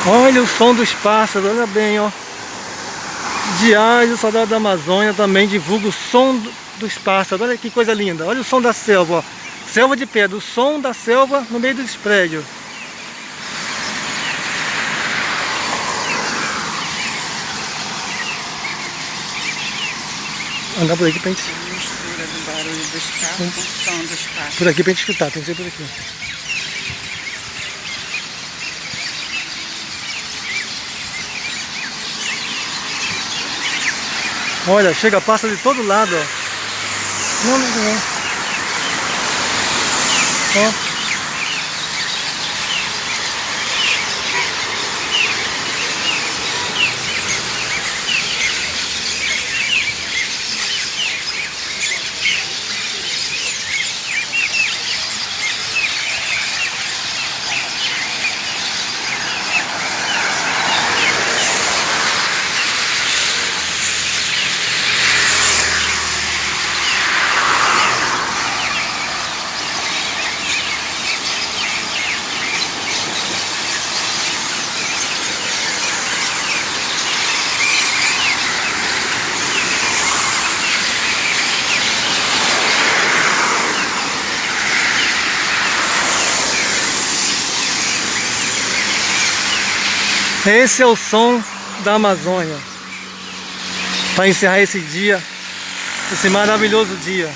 Olha o som dos pássaros, olha bem, ó. Diário Saudade da Amazônia também divulga o som dos pássaros. Olha que coisa linda. Olha o som da selva, ó. Selva de pedra, o som da selva no meio dos prédios. Andar por aqui pra gente... Mistura do barulho dos carros com o som dos pássaros. Por aqui pra gente escutar, tem que ser por aqui. Olha, chega, passa de todo lado, ó. Não. Ó. Esse é o som da Amazônia. Para encerrar esse dia, esse maravilhoso dia.